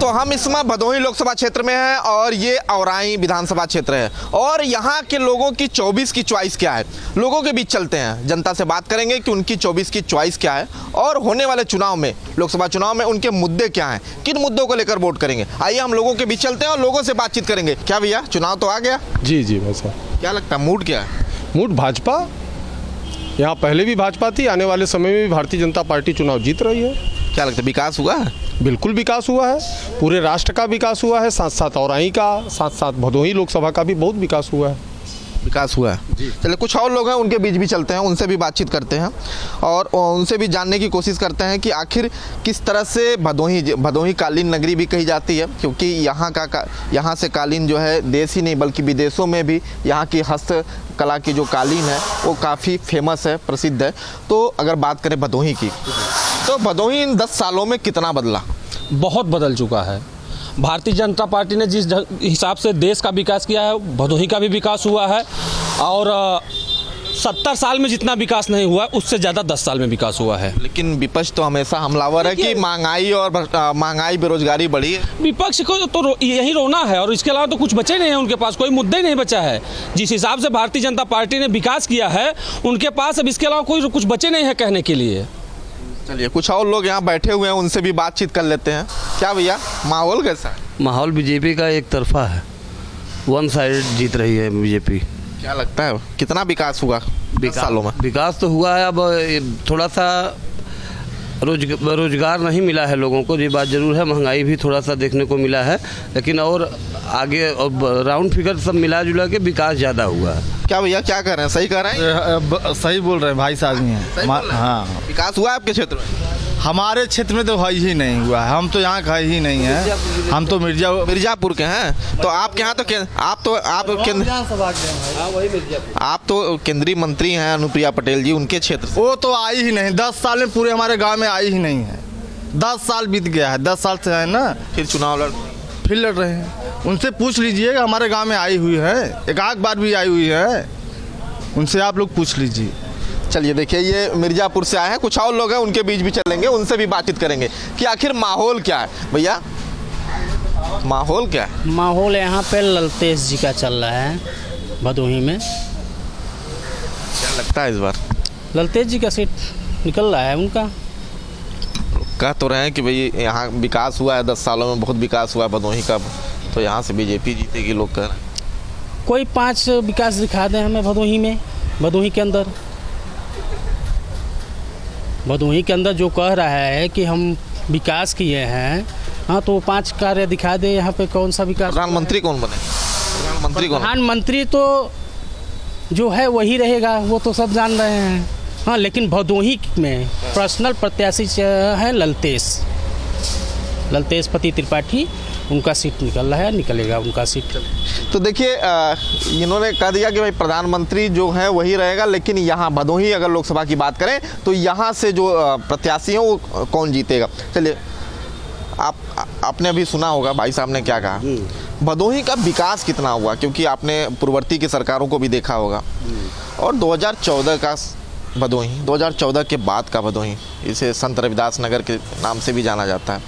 तो हम इस समय भदोही लोकसभा क्षेत्र में हैं और ये औराई विधानसभा क्षेत्र है और यहाँ के लोगों की 24 की चॉइस क्या है। लोगों के बीच चलते हैं, जनता से बात करेंगे कि उनकी 24 की चॉइस क्या है और होने वाले चुनाव में, लोकसभा चुनाव में उनके मुद्दे क्या हैं, किन मुद्दों को लेकर वोट करेंगे। आइए हम लोगों के बीच चलते हैं और लोगों से बातचीत करेंगे। क्या भैया, चुनाव तो आ गया? जी जी भाई साहब। क्या लगता है मूड क्या है? मूड भाजपा, यहाँ पहले भी भाजपा थी, आने वाले समय में भी भारतीय जनता पार्टी चुनाव जीत रही है। क्या लगता है विकास हुआ है? बिल्कुल विकास हुआ है, पूरे राष्ट्र का विकास हुआ है, साथ साथ औराई का, साथ साथ भदोही लोकसभा का भी बहुत विकास हुआ है। विकास हुआ है। चलिए कुछ और लोग हैं, उनके बीच भी चलते हैं, उनसे भी बातचीत करते हैं और उनसे भी जानने की कोशिश करते हैं कि आखिर किस तरह से भदोही कालीन नगरी भी कही जाती है, क्योंकि यहाँ से कालीन जो है देश ही नहीं बल्कि विदेशों में भी यहाँ की हस्तकला की जो कालीन है वो काफ़ी फेमस है, प्रसिद्ध है। तो अगर बात करें भदोही की, तो भदोही इन 10 सालों में कितना बदला? बहुत बदल चुका है। भारतीय जनता पार्टी ने जिस हिसाब से देश का विकास किया है, भदोही का भी विकास हुआ है और 70 साल में जितना विकास नहीं हुआ उससे ज़्यादा 10 साल में विकास हुआ है। लेकिन विपक्ष तो हमेशा हमलावर है कि महंगाई बेरोजगारी बढ़ी है। विपक्ष को तो यही रोना है और इसके अलावा तो कुछ बचे नहीं है, उनके पास कोई मुद्दा ही नहीं बचा है। जिस हिसाब से भारतीय जनता पार्टी ने विकास किया है उनके पास अब इसके अलावा कोई कुछ बचे नहीं है कहने के लिए। चलिए कुछ और लोग यहाँ बैठे हुए हैं, उनसे भी बातचीत कर लेते हैं। क्या भैया, माहौल कैसा है? माहौल बीजेपी का एक तरफा है, वन साइड जीत रही है बीजेपी। क्या लगता है कितना विकास हुआ 10 सालों में? विकास तो हुआ है, अब थोड़ा सा रोजगार नहीं मिला है लोगों को, ये बात जरूर है। महंगाई भी थोड़ा सा देखने को मिला है, लेकिन और आगे अब राउंड फिगर सब मिला जुला के विकास ज़्यादा हुआ है। क्या भैया, क्या कर रहे हैं? सही कर रहे हैं? सही बोल रहे हैं भाई साहब हैं। हाँ, विकास हुआ है आपके क्षेत्र में? हमारे क्षेत्र में तो है ही नहीं हुआ है, हम तो यहाँ का ही नहीं है, हम तो मिर्जापुर के हैं। तो आपके यहाँ तो आप तो केंद्रीय मंत्री हैं अनुप्रिया पटेल जी, उनके क्षेत्र से। वो तो आई ही नहीं, 10 साल में पूरे हमारे गांव में आई ही नहीं है। 10 साल बीत गया है, 10 साल से है ना, फिर चुनाव फिर लड़ रहे हैं। उनसे पूछ लीजिएगा, हमारे गांव में आई हुई है, एक आध बार भी आई हुई है, उनसे आप लोग पूछ लीजिए। चलिए देखिए, ये मिर्जापुर से आए हैं, कुछ और लोग हैं, उनके बीच भी चलेंगे, उनसे भी बातचीत करेंगे कि आखिर माहौल क्या है। भैया, माहौल क्या है? माहौल यहाँ पे ललतेश जी का चल रहा है भदोही में। क्या लगता है इस बार? ललतेश जी का सीट निकल रहा है उनका। कह तो रहे हैं कि भाई यहाँ विकास हुआ है, 10 सालों में बहुत विकास हुआ है भदोही का, तो यहाँ से बीजेपी जीतेगी, लोग कह रहे हैं। कोई 5 विकास दिखा दें हमें भदोही में, भदोही के अंदर जो कह रहा है कि हम विकास किए हैं, हाँ तो 5 कार्य दिखा दे। यहाँ पे कौन सा विकास? प्रधानमंत्री कौन बने? प्रधानमंत्री तो जो है वही रहेगा, वो तो सब जान रहे हैं। हाँ, लेकिन भदोही में पर्सनल प्रत्याशी है ललतेश पति त्रिपाठी, उनका सीट निकल रहा है, निकलेगा उनका सीट। तो देखिए, इन्होंने कह दिया कि भाई प्रधानमंत्री जो है वही रहेगा, लेकिन यहाँ भदोही अगर लोकसभा की बात करें तो यहाँ से जो प्रत्याशी हैं वो कौन जीतेगा। चलिए, आपने अभी सुना होगा भाई साहब ने क्या कहा, भदोही का विकास कितना हुआ, क्योंकि आपने पूर्ववर्ती की सरकारों को भी देखा होगा और 2014 का भदोही, 2014 के बाद का भदोही, इसे संत रविदास नगर के नाम से भी जाना जाता है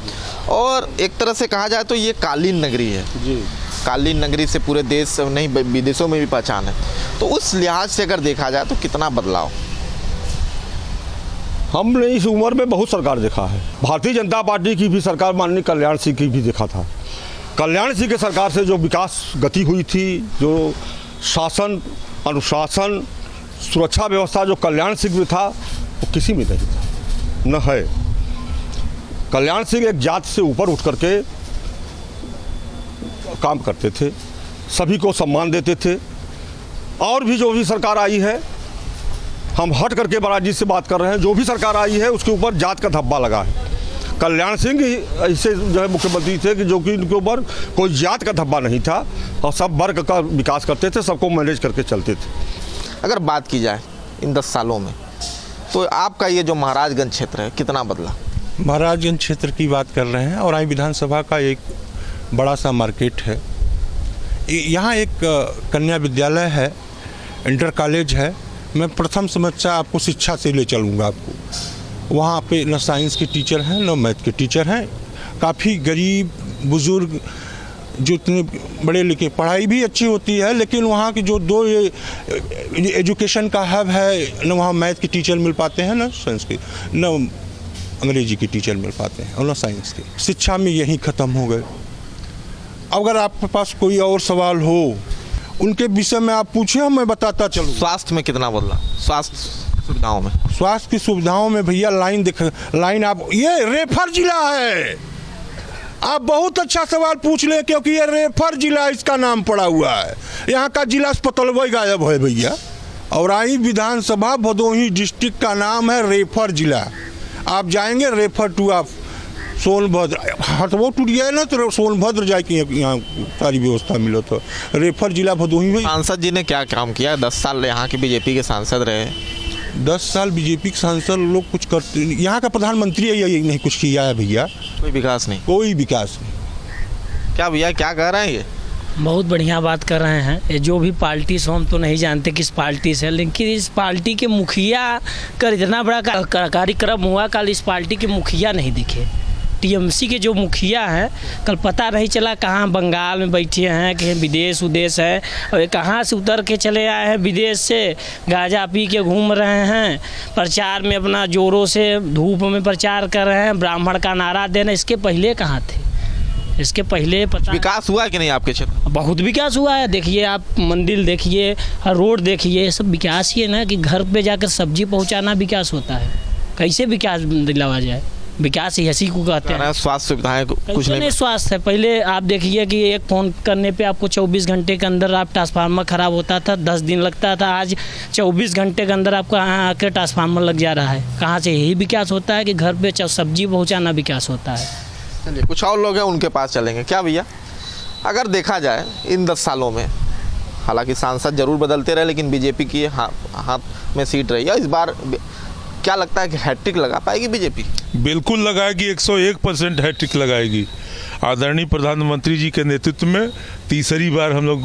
और एक तरह से कहा जाए तो ये कालीन नगरी है जी। कालीन नगरी से पूरे देश नहीं विदेशों में भी पहचान है। तो उस लिहाज से अगर देखा जाए तो कितना बदलाव? हमने इस उम्र में बहुत सरकार देखा है, भारतीय जनता पार्टी की भी सरकार, माननीय कल्याण सिंह की भी देखा था। कल्याण सिंह के सरकार से जो विकास गति हुई थी, जो शासन, अनुशासन, सुरक्षा व्यवस्था जो कल्याण सिंह में था वो किसी में नहीं था, न है। कल्याण सिंह एक जात से ऊपर उठ करके काम करते थे, सभी को सम्मान देते थे। और भी जो भी सरकार आई है, हम हट करके बराजी से बात कर रहे हैं, जो भी सरकार आई है उसके ऊपर जात का धब्बा लगा है। कल्याण सिंह ऐसे जो है मुख्यमंत्री थे कि जो कि इनके ऊपर कोई जात का धब्बा नहीं था और सब वर्ग का विकास करते थे, सबको मैनेज करके चलते थे। अगर बात की जाए इन 10 सालों में, तो आपका ये जो महाराजगंज क्षेत्र है कितना बदला? महाराजगंज क्षेत्र की बात कर रहे हैं, और विधानसभा का एक बड़ा सा मार्केट है। यहाँ एक कन्या विद्यालय है, इंटर कॉलेज है। मैं प्रथम समस्या आपको शिक्षा से ले चलूँगा आपको। वहाँ पे न साइंस के टीचर हैं न मैथ के टीचर हैं, काफ़ी गरीब बुजुर्ग जो इतने बड़े लिखे, पढ़ाई भी अच्छी होती है, लेकिन वहाँ की जो दो ये एजुकेशन का हब है, न वहाँ मैथ के टीचर मिल पाते हैं, न संस्कृत, न अंग्रेजी के टीचर मिल पाते हैं, और न साइंस के। शिक्षा में यही ख़त्म हो गए। अगर आपके पास कोई और सवाल हो उनके विषय में आप पूछे, मैं बताता चलूँ। स्वास्थ्य में कितना बदला, स्वास्थ्य सुविधाओं में? स्वास्थ्य की सुविधाओं में भैया लाइन आप, ये रेफर जिला है। आप बहुत अच्छा सवाल पूछ ले, क्योंकि ये रेफर जिला इसका नाम पड़ा हुआ है। यहाँ का जिला अस्पताल वही गायब है भैया। औराई विधानसभा भदोही डिस्ट्रिक्ट का नाम है रेफर जिला। आप जाएंगे रेफर टू आप सोनभद्र, हटवो टूट गया ना तो सोनभद्र जाके यहाँ सारी व्यवस्था मिलो। तो रेफर जिला भदोही में। सांसद जी ने क्या काम किया? 10 साल यहाँ के बीजेपी के सांसद रहे। 10 साल बीजेपी के सांसद लोग कुछ करते, यहाँ का प्रधानमंत्री यही नहीं कुछ किया है भैया। कोई विकास नहीं, कोई विकास नहीं। क्या भैया क्या कह रहे हैं ये? बहुत बढ़िया बात कर रहे हैं। ये जो भी पार्टी से, हम तो नहीं जानते किस पार्टी से, लेकिन इस पार्टी के मुखिया का इतना बड़ा कार्यक्रम हुआ, कल इस पार्टी के मुखिया नहीं दिखे। टीएमसी के जो मुखिया हैं, कल पता नहीं चला कहाँ बंगाल में बैठे हैं, कहीं विदेश उदेश है, और ये कहाँ से उतर के चले आए हैं विदेश से, गांजा पी के घूम रहे हैं, प्रचार में अपना जोरों से धूप में प्रचार कर रहे हैं, ब्राह्मण का नारा देना। इसके पहले कहाँ थे? इसके पहले पता विकास हुआ कि नहीं आपके क्षेत्र? बहुत विकास हुआ है। देखिए आप मंदिर देखिए, रोड देखिए, सब विकास ही है ना। कि घर पे जाकर सब्जी पहुंचाना विकास होता है। कैसे विकास दिलावा जाए? विकास ही हंसी को कहते हैं। स्वास्थ्य सुविधाएं कुछ नहीं। स्वास्थ्य है, पहले आप देखिए कि एक फ़ोन करने पे आपको 24 घंटे के अंदर आप ट्रांसफार्मर ख़राब होता था, 10 दिन लगता था। आज 24 घंटे के अंदर आपको यहाँ आकर ट्रांसफार्मर लग जा रहा है। कहाँ से यही विकास होता है कि घर पे सब्जी पहुँचाना विकास होता है। चलिए कुछ और लोग हैं उनके पास चलेंगे। क्या भैया, अगर देखा जाए इन 10 सालों में, हालांकि सांसद जरूर बदलते रहे, लेकिन बीजेपी की हाथ में सीट रही है। इस बार क्या लगता है कि हैट्रिक लगा पाएगी बीजेपी? बिल्कुल लगाएगी, 101% हैट्रिक लगाएगी। आदरणीय प्रधानमंत्री जी के नेतृत्व में तीसरी बार हम लोग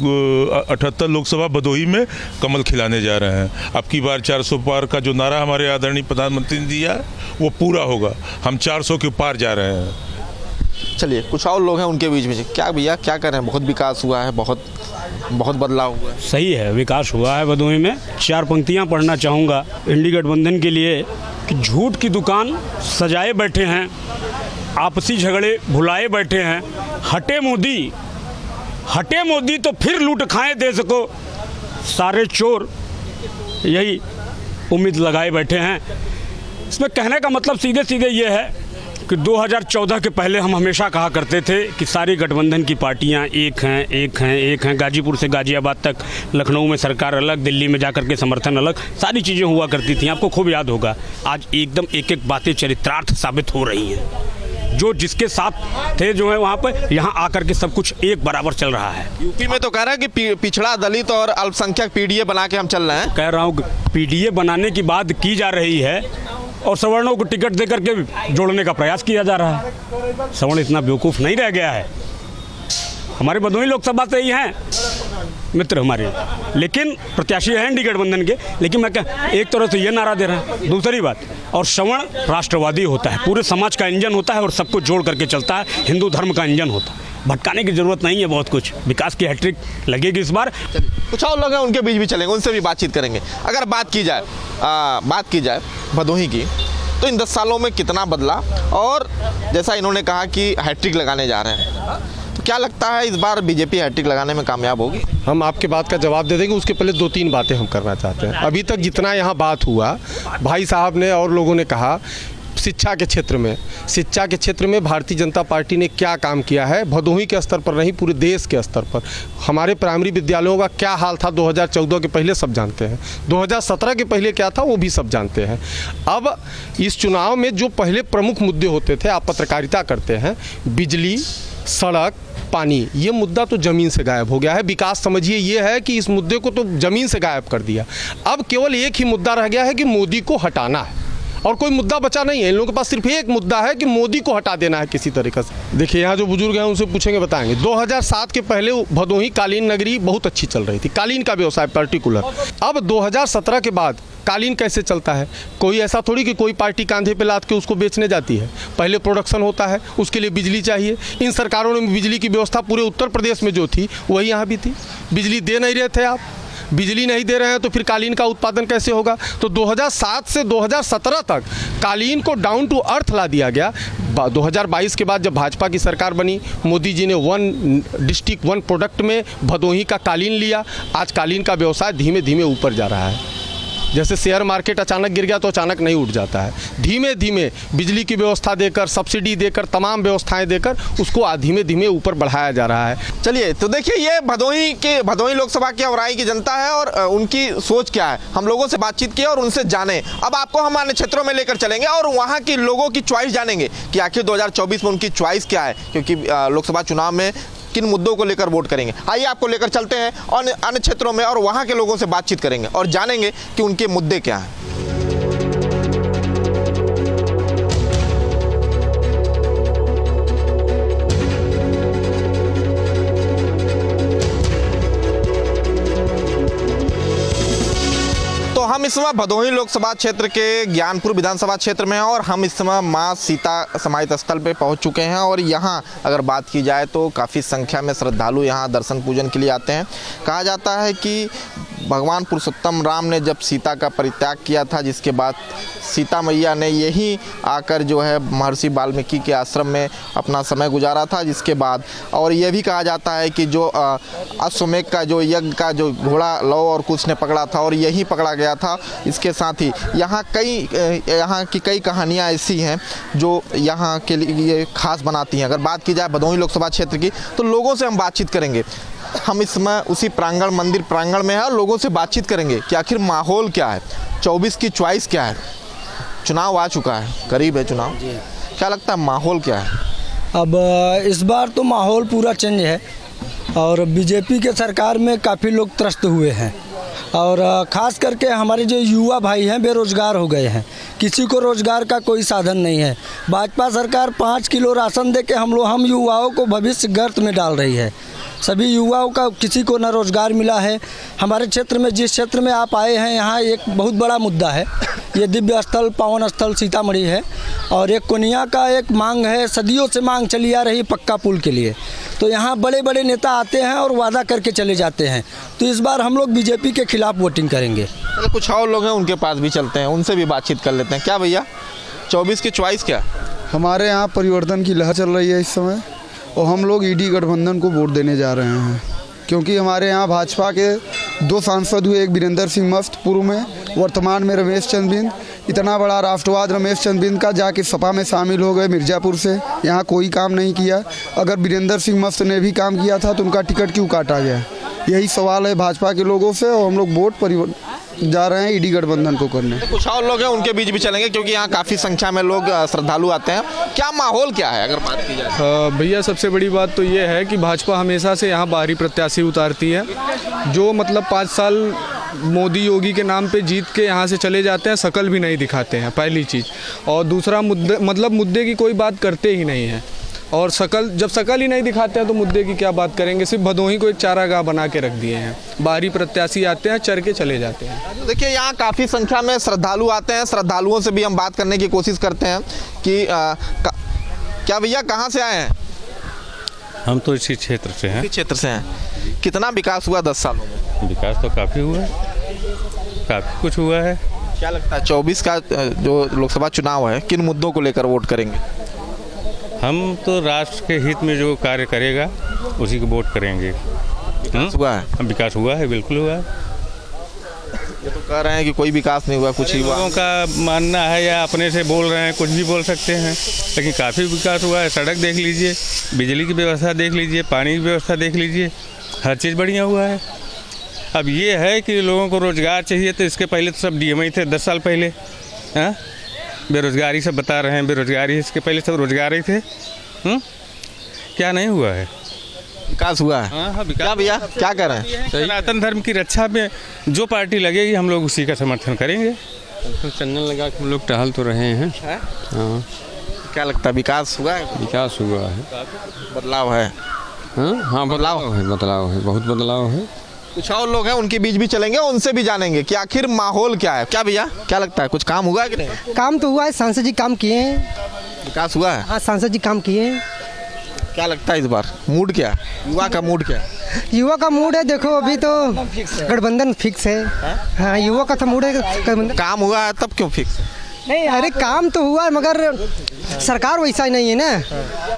78 लोकसभा भदोही में कमल खिलाने जा रहे हैं। अब की बार 400 पार का जो नारा हमारे आदरणीय प्रधानमंत्री ने दिया है वो पूरा होगा। हम 400 के पार जा रहे हैं। चलिए कुछ और लोग हैं उनके बीच में। क्या भैया क्या कर रहे हैं? बहुत विकास हुआ है, बहुत बदलाव हुआ है। सही है, विकास हुआ है भदोही में। 4 पंक्तियां पढ़ना चाहूँगा इंडी गठबंधन के लिए कि झूठ की दुकान सजाए बैठे हैं, आपसी झगड़े भुलाए बैठे हैं। हटे मोदी तो फिर लूट खाएं देश को, सारे चोर यही उम्मीद लगाए बैठे हैं। इसमें कहने का मतलब सीधे सीधे ये है कि 2014 के पहले हम हमेशा कहा करते थे कि सारी गठबंधन की पार्टियां एक हैं। गाजीपुर से गाजियाबाद तक, लखनऊ में सरकार अलग, दिल्ली में जाकर के समर्थन अलग, सारी चीज़ें हुआ करती थी। आपको खूब याद होगा। आज एकदम एक एक बातें चरित्रार्थ साबित हो रही हैं। जो जिसके साथ थे जो है वहाँ पर, यहाँ आकर के सब कुछ एक बराबर चल रहा है। यूपी में तो कह रहा है कि पिछड़ा, दलित और अल्पसंख्यक पीडीए बना के हम चल रहे हैं। कह रहा हूँ पीडीए बनाने की बात की जा रही है और सवर्णों को टिकट दे करके जोड़ने का प्रयास किया जा रहा है। सवर्ण इतना बेवकूफ़ नहीं रह गया है। हमारे भदोही लोकसभा से ही हैं मित्र हमारे, लेकिन प्रत्याशी हैं इंडी गठबंधन के। लेकिन मैं एक तरह से ये नारा दे रहा है। दूसरी बात, और सवर्ण राष्ट्रवादी होता है, पूरे समाज का इंजन होता है और सबको जोड़ करके चलता है, हिंदू धर्म का इंजन होता है। भटकाने की जरूरत नहीं है। बहुत कुछ विकास की हैट्रिक लगेगी इस बार। कुछ और लोग हैं उनके बीच भी चलेंगे, उनसे भी बातचीत करेंगे। अगर बात की जाए भदोही की, तो इन 10 सालों में कितना बदला, और जैसा इन्होंने कहा कि हैट्रिक लगाने जा रहे हैं, तो क्या लगता है इस बार बीजेपी हैट्रिक लगाने में कामयाब होगी? हम आपके बात का जवाब दे देंगे। उसके पहले 2-3 बातें हम करना चाहते हैं। अभी तक जितना यहाँ बात हुआ, भाई साहब ने और लोगों ने कहा शिक्षा के क्षेत्र में भारतीय जनता पार्टी ने क्या काम किया है, भदोही के स्तर पर नहीं पूरे देश के स्तर पर। हमारे प्राइमरी विद्यालयों का क्या हाल था 2014 के पहले सब जानते हैं, 2017 के पहले क्या था वो भी सब जानते हैं। अब इस चुनाव में जो पहले प्रमुख मुद्दे होते थे, आप पत्रकारिता करते हैं, बिजली, सड़क, पानी, ये मुद्दा तो ज़मीन से गायब हो गया है। विकास समझिए ये है कि इस मुद्दे को तो ज़मीन से गायब कर दिया। अब केवल एक ही मुद्दा रह गया है कि मोदी को हटाना है, और कोई मुद्दा बचा नहीं है। इन लोगों के पास सिर्फ एक मुद्दा है कि मोदी को हटा देना है किसी तरीके से। देखिए यहाँ जो बुजुर्ग हैं उनसे पूछेंगे, बताएंगे। 2007 के पहले भदोही कालीन नगरी बहुत अच्छी चल रही थी, कालीन का व्यवसाय पर्टिकुलर। अब 2017 के बाद कालीन कैसे चलता है? कोई ऐसा थोड़ी कि कोई पार्टी कांधे पे लाद के उसको बेचने जाती है। पहले प्रोडक्शन होता है, उसके लिए बिजली चाहिए। इन सरकारों ने बिजली की व्यवस्था पूरे उत्तर प्रदेश में जो थी वही यहाँ भी थी। बिजली दे नहीं रहे थे आप, बिजली नहीं दे रहे हैं तो फिर कालीन का उत्पादन कैसे होगा? तो 2007 से 2017 तक कालीन को डाउन टू अर्थ ला दिया गया। 2022 के बाद जब भाजपा की सरकार बनी, मोदी जी ने 1 डिस्ट्रिक्ट 1 प्रोडक्ट में भदोही का कालीन लिया। आज कालीन का व्यवसाय धीमे धीमे ऊपर जा रहा है। जैसे शेयर मार्केट अचानक गिर गया तो अचानक नहीं उठ जाता है। धीमे धीमे बिजली की व्यवस्था देकर, सब्सिडी देकर, तमाम व्यवस्थाएं देकर उसको धीमे धीमे ऊपर बढ़ाया जा रहा है। चलिए तो देखिए ये भदोही लोकसभा की औराई की जनता है और उनकी सोच क्या है, हम लोगों से बातचीत की और उनसे जाने। अब आपको हम अन्य क्षेत्रों में लेकर चलेंगे और वहाँ की लोगों की चॉइस जानेंगे कि आखिर 2024 में उनकी चॉइस क्या है, क्योंकि लोकसभा चुनाव में किन मुद्दों को लेकर वोट करेंगे। आइए आपको लेकर चलते हैं और अन्य क्षेत्रों में और वहाँ के लोगों से बातचीत करेंगे और जानेंगे कि उनके मुद्दे क्या हैं। तो हम इस समय भदोही लोकसभा क्षेत्र के ज्ञानपुर विधानसभा क्षेत्र में हैं और हम इस समय मां सीता समाहित स्थल पे पहुंच चुके हैं और यहां अगर बात की जाए तो काफ़ी संख्या में श्रद्धालु यहां दर्शन पूजन के लिए आते हैं। कहा जाता है कि भगवान पुरुषोत्तम राम ने जब सीता का परित्याग किया था, जिसके बाद सीता मैया ने यहीं आकर जो है महर्षि वाल्मीकि के आश्रम में अपना समय गुजारा था। जिसके बाद और यह भी कहा जाता है कि जो अश्वमेध का जो यज्ञ का जो घोड़ा लव और कुछ ने पकड़ा था और यही पकड़ा गया था। इसके साथ ही यहाँ की कई कहानियाँ ऐसी हैं जो यहाँ के लिए खास बनाती हैं। अगर बात की जाए भदोही लोकसभा क्षेत्र की तो लोगों से हम बातचीत करेंगे। हम इस समय उसी मंदिर प्रांगण में है और लोगों से बातचीत करेंगे कि आखिर माहौल क्या है, 24 की चॉइस क्या है। चुनाव आ चुका है, करीब है चुनाव, क्या लगता है माहौल क्या है? अब इस बार तो माहौल पूरा चेंज है और बीजेपी के सरकार में काफ़ी लोग त्रस्त हुए हैं और ख़ास करके हमारे जो युवा भाई हैं बेरोज़गार हो गए हैं। किसी को रोज़गार का कोई साधन नहीं है। भाजपा सरकार 5 किलो राशन दे के हम युवाओं को भविष्य गर्त में डाल रही है। सभी युवाओं का किसी को न रोज़गार मिला है। हमारे क्षेत्र में, जिस क्षेत्र में आप आए हैं, यहाँ एक बहुत बड़ा मुद्दा है। ये दिव्य स्थल, पावन स्थल सीतामढ़ी है और एक कोनिया का एक मांग है, सदियों से मांग चली आ रही पक्का पुल के लिए। तो यहाँ बड़े बड़े नेता आते हैं और वादा करके चले जाते हैं। तो इस बार हम लोग बीजेपी के खिलाफ वोटिंग करेंगे। तो कुछ और लोग हैं, उनके पास भी चलते हैं, उनसे भी बातचीत कर लेते हैं। क्या भैया 24 की चॉइस क्या? हमारे यहाँ परिवर्तन की लहर चल रही है इस समय और हम लोग ईडी गठबंधन को वोट देने जा रहे हैं, क्योंकि हमारे यहाँ भाजपा के 2 सांसद हुए, एक वीरेंद्र सिंह मस्त पूर्व में, वर्तमान में रमेश चंद्र बिंद। इतना बड़ा राष्ट्रवाद रमेश चंद्र बिंद का जाके सपा में शामिल हो गए मिर्ज़ापुर से, यहाँ कोई काम नहीं किया। अगर वीरेंद्र सिंह मस्त ने भी काम किया था तो उनका टिकट क्यों काटा गया? यही सवाल है भाजपा के लोगों से और हम लोग वोट जा रहे हैं ईडी गठबंधन को करने। कुछ और लोग हैं, उनके बीच भी चलेंगे क्योंकि यहाँ काफ़ी संख्या में लोग श्रद्धालु आते हैं। क्या माहौल क्या है अगर बात की जाए? भैया सबसे बड़ी बात तो ये है कि भाजपा हमेशा से यहाँ बाहरी प्रत्याशी उतारती है, जो मतलब 5 साल मोदी योगी के नाम पे जीत के यहाँ से चले जाते हैं, शकल भी नहीं दिखाते हैं, पहली चीज़। और दूसरा मुद्दे की कोई बात करते ही नहीं है और जब शकल ही नहीं दिखाते हैं तो मुद्दे की क्या बात करेंगे। सिर्फ भदोही को एक चारागाह बना के रख दिए हैं। बाहरी प्रत्याशी आते हैं, चर के चले जाते हैं। देखिए यहाँ काफ़ी संख्या में श्रद्धालु आते हैं। श्रद्धालुओं से भी हम बात करने की कोशिश करते हैं कि क्या भैया कहाँ से आए हैं? हम तो इसी क्षेत्र से हैं। इसी क्षेत्र से हैं। कितना विकास हुआ 10 सालों में? विकास तो काफ़ी हुआ है, काफ़ी कुछ हुआ है। क्या लगता है 24 का जो लोकसभा चुनाव है, किन मुद्दों को लेकर वोट करेंगे? हम तो राष्ट्र के हित में जो कार्य करेगा उसी को वोट करेंगे। विकास हुआ है? विकास हुआ है, बिल्कुल हुआ है। ये तो कह रहे हैं कि कोई विकास नहीं हुआ, कुछ ही हुआ। लोगों का मानना है या अपने से बोल रहे हैं, कुछ भी बोल सकते हैं, लेकिन काफ़ी विकास हुआ है। सड़क देख लीजिए, बिजली की व्यवस्था देख लीजिए, पानी की व्यवस्था देख लीजिए, हर चीज़ बढ़िया हुआ है। अब ये है कि लोगों को रोज़गार चाहिए, तो इसके पहले तो सब डीएम ही थे 10 साल पहले। हाँ, बेरोज़गारी सब बता रहे हैं, बेरोज़गारी, इसके पहले सब रोज़गार ही थे। क्या नहीं हुआ है? विकास हुआ है। हाँ, क्या भैया क्या कर रहे हैं? सनातन धर्म की रक्षा में जो पार्टी लगेगी हम लोग उसी का समर्थन करेंगे। तो चलने लगा कि हम लोग टहल तो रहे हैं। हाँ, क्या लगता है विकास हुआ है? विकास हुआ है, बदलाव है। हाँ, बदलाव है, बहुत बदलाव है। कुछ और लोग हैं उनके बीच भी चलेंगे, उनसे भी जानेंगे कि आखिर माहौल क्या है। क्या भैया, क्या लगता है, कुछ काम हुआ है कि नहीं? काम तो हुआ है, सांसद जी काम किए हैं। विकास हुआ है? हाँ, सांसद जी काम किए हैं। क्या लगता है इस बार मूड क्या है, युवा का मूड क्या है? युवा का मूड है, देखो अभी तो गठबंधन फिक्स है। हाँ, युवा का तो मूड है गठबंधन। काम हुआ है तब क्यों फिक्स है? नहीं, अरे काम तो हुआ है मगर सरकार वैसा ही नहीं है ना।